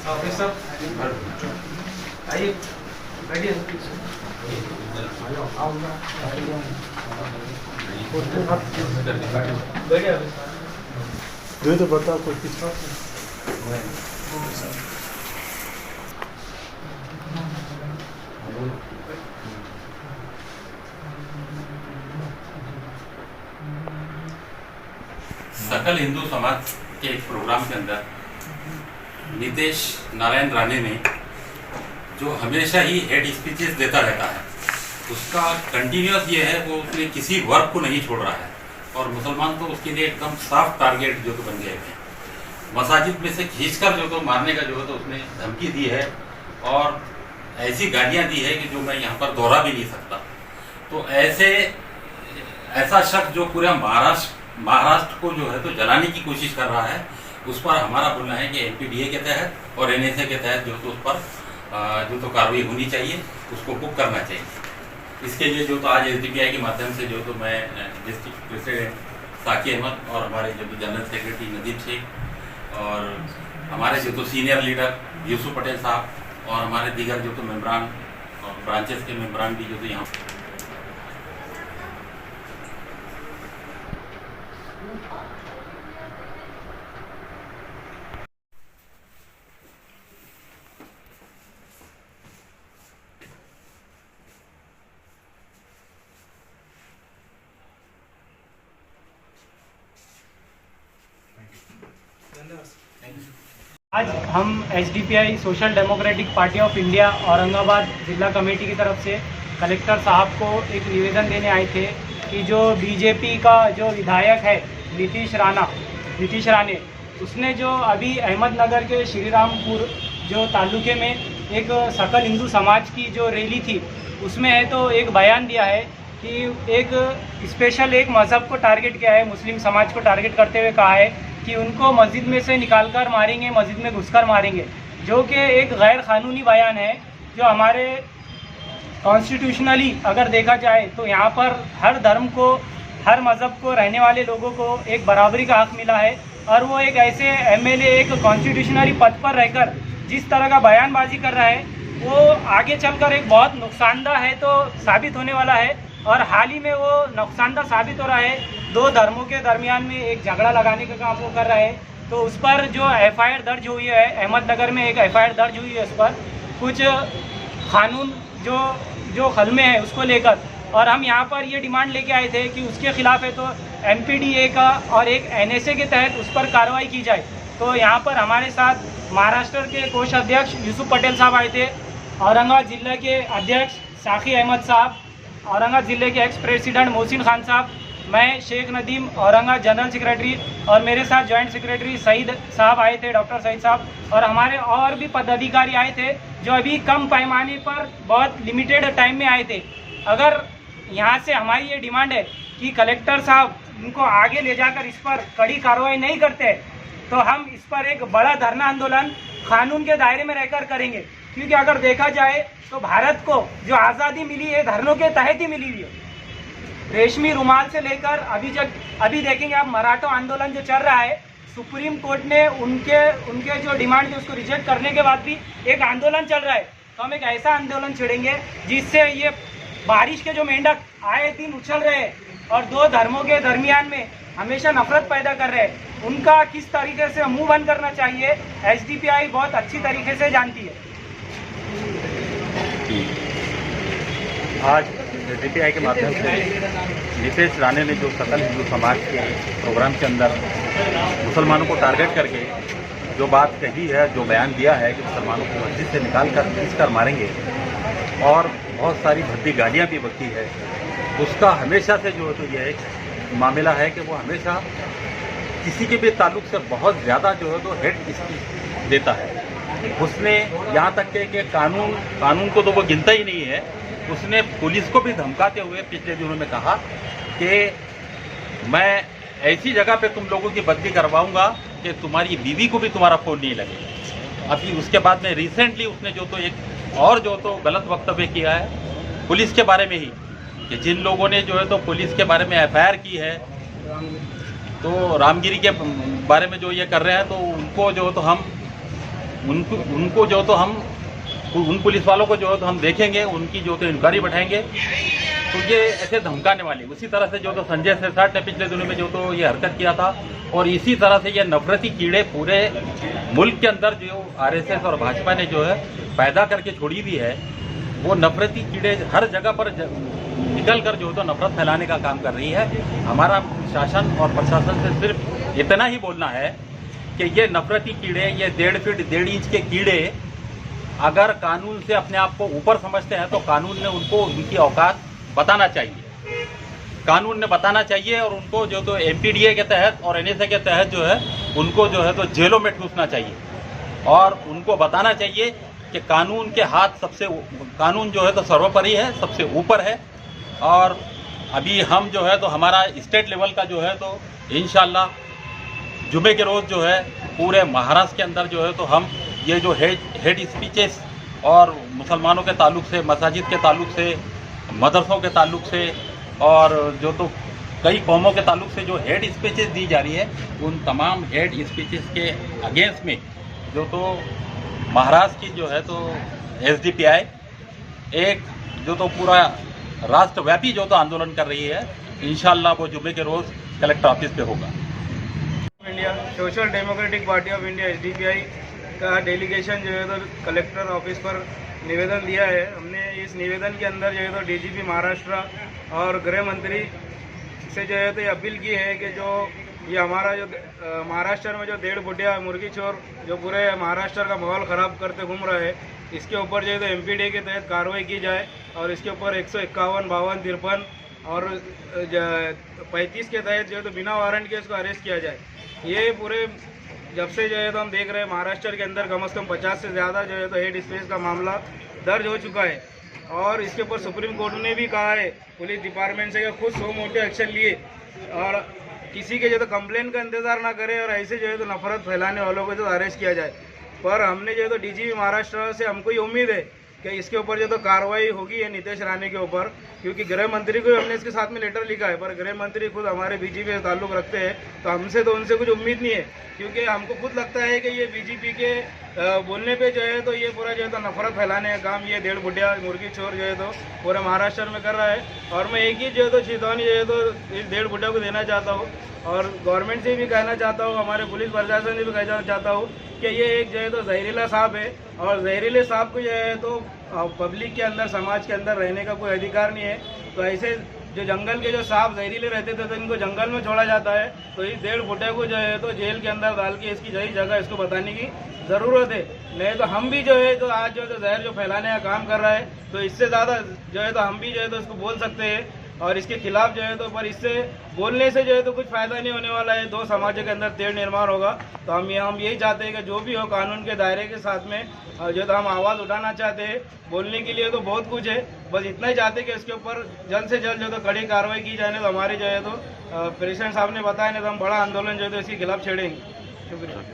Officer आइए, बैठिए। बैठिए दे तो बताओ कोई कितना सकल हिंदू समाज के एक प्रोग्राम के अंदर नितेश नारायण राणे ने जो हमेशा ही हेड स्पीचेस देता रहता है, उसका कंटिन्यूस ये है वो उसने किसी वर्ग को नहीं छोड़ रहा है और मुसलमान तो उसके लिए एकदम साफ टारगेट जो तो बन गए हैं। मसाजिद में से खींचकर जो तो मारने का जो है तो उसने धमकी दी है और ऐसी गालियां दी है कि जो मैं यहाँ पर दोहरा भी नहीं सकता। तो ऐसा शख्स जो पूरा महाराष्ट्र को जो है तो जलाने की कोशिश कर रहा है, उस पर हमारा बोलना है कि एनपीडीए के तहत और एनएसए के तहत जो तो उस पर जो तो कार्रवाई होनी चाहिए, उसको बुक करना चाहिए। इसके लिए जो तो आज एसडीपीआई के माध्यम से जो तो मैं डिस्ट्रिक्ट प्रेसिडेंट साकी अहमद और हमारे जो तो जनरल सेक्रेटरी नदीम शेख और हमारे जो तो सीनियर लीडर यूसुफ पटेल साहब और हमारे दीगर जो तो मेम्बरान और ब्रांचेस के मेम्बरान भी जो तो यहाँ आज हम SDPI social democratic party of India Aurangabad जिला कमेटी की तरफ से कलेक्टर साहब को एक निवेदन देने आए थे कि जो बीजेपी का जो विधायक है नीतीश राणे, उसने जो अभी अहमदनगर के श्रीरामपुर जो तालुके में एक सकल हिंदू समाज की जो रैली थी, उसमें है तो एक बयान दिया है कि एक स्पेशल एक मज़हब को टारगेट किया है, मुस्लिम समाज को टारगेट करते हुए कहा है कि उनको मस्जिद में से निकालकर मारेंगे, मस्जिद में घुसकर मारेंगे, जो कि एक गैर कानूनी बयान है। जो हमारे कॉन्स्टिट्यूशनली अगर देखा जाए तो यहाँ पर हर धर्म को, हर मज़हब को रहने वाले लोगों को एक बराबरी का हक मिला है और वो एक ऐसे एमएलए एक कॉन्स्टिट्यूशनली पद पर रहकर जिस तरह का बयानबाजी कर रहा है, वो आगे चलकर एक बहुत नुकसानदायक है तो साबित होने वाला है। और हाल ही में वो नुकसानदायक साबित हो रहा है, दो धर्मों के दरमियान में एक झगड़ा लगाने का काम वो कर रहा है। तो उस पर जो एफआईआर दर्ज हुई है, अहमदनगर में एक एफआईआर दर्ज हुई है, उस पर कुछ कानून जो खलमे है उसको लेकर, और हम यहाँ पर ये डिमांड लेके आए थे कि उसके खिलाफ है तो एमपीडीए का और एक एनएसए के तहत उस पर कार्रवाई की जाए। तो यहाँ पर हमारे साथ महाराष्ट्र के कोषाध्यक्ष यूसुफ पटेल साहब आए थे, औरंगाबाद जिले के अध्यक्ष साकी अहमद साहब, औरंगाबाद जिले के एक्स प्रेसिडेंट मोहसिन खान साहब, मैं शेख नदीम औरंगाबाद जनरल सेक्रेटरी, और मेरे साथ जॉइंट सेक्रेटरी सईद साहब आए थे, डॉक्टर सईद साहब, और हमारे और भी पदाधिकारी आए थे जो अभी कम पैमाने पर बहुत लिमिटेड टाइम में आए थे। अगर यहाँ से हमारी ये डिमांड है कि कलेक्टर साहब इनको आगे ले जाकर इस पर कड़ी कार्रवाई नहीं करते तो हम इस पर एक बड़ा धरना आंदोलन कानून के दायरे में रहकर करेंगे। क्योंकि अगर देखा जाए तो भारत को जो आज़ादी मिली है धर्मों के तहत ही मिली हुई है। रेशमी रुमाल से लेकर अभी देखेंगे आप मराठा आंदोलन जो चल रहा है, सुप्रीम कोर्ट ने उनके जो डिमांड थी उसको रिजेक्ट करने के बाद भी एक आंदोलन चल रहा है। तो हम एक ऐसा आंदोलन छेड़ेंगे जिससे ये बारिश के जो मेंढक आए दिन उछल रहे हैं और दो धर्मों के दरमियान में हमेशा नफरत पैदा कर रहे हैं, उनका किस तरीके से मुंह बंद करना चाहिए एसडीपीआई बहुत अच्छी तरीके से जानती है। आज एसडीपीआई के माध्यम से नीतीश राणे ने जो सकल हिंदू समाज के प्रोग्राम के अंदर मुसलमानों को टारगेट करके जो बात कही है, जो बयान दिया है कि मुसलमानों को मस्जिद से निकाल कर खींच कर मारेंगे और बहुत सारी भद्दी गालियाँ भी बकती है, उसका हमेशा से जो है तो यह एक मामला है कि वो हमेशा किसी के भी ताल्लुक से बहुत ज़्यादा जो है तो हेड स्पीच देता है। उसने यहाँ तक कि कानून को तो वो गिनता ही नहीं है, उसने पुलिस को भी धमकाते हुए पिछले दिनों में कहा कि मैं ऐसी जगह पे तुम लोगों की बदली करवाऊंगा कि तुम्हारी बीवी को भी तुम्हारा फ़ोन नहीं लगेगा। अभी उसके बाद में रिसेंटली उसने जो तो एक और जो तो गलत वक्तव्य किया है पुलिस के बारे में ही, कि जिन लोगों ने जो है तो पुलिस के बारे में एफआईआर की है, तो रामगिरी के बारे में जो ये कर रहे हैं तो उनको जो तो हम उनको जो तो हम उन पुलिस वालों को जो है तो हम देखेंगे, उनकी जो तो इंक्वायरी बैठाएंगे। तो ये ऐसे धमकाने वाले, उसी तरह से जो तो संजय सिरसाट ने पिछले दिनों में जो तो ये हरकत किया था, और इसी तरह से ये नफरती कीड़े पूरे मुल्क के अंदर जो आरएसएस और भाजपा ने जो है पैदा करके छोड़ी भी है, वो नफरती कीड़े हर जगह पर निकल कर जो तो नफरत फैलाने का काम कर रही है। हमारा शासन और प्रशासन से सिर्फ इतना ही बोलना है कि ये नफरती कीड़े, ये 1.5 फीट 1.5 इंच के कीड़े अगर कानून से अपने आप को ऊपर समझते हैं तो कानून ने उनको उनकी औकात बताना चाहिए, कानून ने बताना चाहिए, और उनको जो तो एमपीडीए के तहत और एनएसए के तहत जो है उनको जो है तो जेलों में ठूसना चाहिए, और उनको बताना चाहिए कि कानून के हाथ सबसे, कानून जो है तो सर्वोपरि है, सबसे ऊपर है। और अभी हम जो है तो हमारा स्टेट लेवल का जो है तो इंशाल्लाह जुमे के रोज़ जो है पूरे महाराष्ट्र के अंदर जो है तो हम ये जो हेड स्पीचेस और मुसलमानों के ताल्लुक से, मसाजिद के ताल्लुक से, मदरसों के ताल्लुक से, और जो तो कई कौमों के ताल्लुक से जो हेड स्पीचेस दी जा रही है, उन तमाम हेड स्पीचेस के अगेंस्ट में जो तो महाराष्ट्र की जो है तो एसडीपीआई एक जो तो पूरा राष्ट्रव्यापी जो तो आंदोलन कर रही है। इंशाल्लाह वो जुमे के रोज़ कलेक्टर ऑफिस पे होगा। India social democratic party of India SDPI का डेलीगेशन जो है तो कलेक्टर ऑफिस पर निवेदन दिया है। हमने इस निवेदन के अंदर जो है तो डीजीपी महाराष्ट्र और गृह मंत्री से जो है तो ये अपील की है कि जो ये हमारा जो महाराष्ट्र में जो 1.5 फुटिया मुर्गी चोर जो पूरे महाराष्ट्र का माहौल ख़राब करते घूम रहा है, इसके ऊपर जो है तो एमपीडी के तहत कार्रवाई की जाए, और इसके ऊपर 151, 52, 53 और 35 के तहत जो है तो बिना वारंट के इसको अरेस्ट किया जाए। ये पूरे जब से जो है तो हम देख रहे हैं महाराष्ट्र के अंदर कम से कम 50 से ज़्यादा जो है तो हेड स्पेस का मामला दर्ज हो चुका है, और इसके ऊपर सुप्रीम कोर्ट ने भी कहा है पुलिस डिपार्टमेंट से कि खुद सो मोटे एक्शन लिए और किसी के जो तो कंप्लेन का इंतजार ना करे और ऐसे जो है तो नफरत फैलाने वालों को जो अरेस्ट किया जाए। पर हमने जो है तो डीजीपी महाराष्ट्र से हमको ये उम्मीद है कि इसके ऊपर जो तो कार्रवाई होगी है नीतीश राणे के ऊपर, क्योंकि गृह मंत्री को हमने इसके साथ में लेटर लिखा है, पर गृह मंत्री खुद हमारे बीजेपी से ताल्लुक रखते हैं, तो हमसे तो उनसे कुछ उम्मीद नहीं है, क्योंकि हमको खुद लगता है कि ये बीजेपी के बोलने पे जो है तो ये पूरा जो है तो नफरत फैलाने का काम ये 1.5 फुटिया मुर्गी चोर जो है तो पूरे महाराष्ट्र में कर रहा है। और मैं एक ही जो है तो चेतावनी जो है तो इस 1.5 फुटिया को देना चाहता हूँ, और गवर्नमेंट से भी कहना चाहता हूँ, हमारे पुलिस प्रशासन से भी कहना चाहता हूँ कि ये एक जो है तो जहरीला सांप है, और जहरीले सांप को जो है तो पब्लिक के अंदर, समाज के अंदर रहने का कोई अधिकार नहीं है। तो ऐसे जो जंगल के जो सांप जहरीले रहते थे तो इनको जंगल में छोड़ा जाता है, तो इस 1.5 फुटिया को जो है तो जेल के अंदर डाल के इसकी सही जगह इसको बताने की ज़रूरत है। नहीं तो हम भी जो है तो आज जो है तो जहर जो फैलाने का काम कर रहा है, तो इससे ज़्यादा जो है तो हम भी जो है तो इसको बोल सकते हैं, और इसके खिलाफ जो है तो, पर इससे बोलने से जो है तो कुछ फ़ायदा नहीं होने वाला है, 2 समाजों के अंदर तेढ़ निर्माण होगा। तो हम यही चाहते हैं कि जो भी हो कानून के दायरे के साथ में जो तो हम आवाज़ उठाना चाहते हैं। बोलने के लिए तो बहुत कुछ है, बस इतना ही चाहते हैं कि इसके ऊपर जल्द से जल्द जो तो कड़ी कार्रवाई की जाए। तो हमारे जो है तो प्रेसिडेंट साहब ने बताया, नहीं तो हम बड़ा आंदोलन जो है तो इसके खिलाफ छेड़ेंगे। शुक्रिया।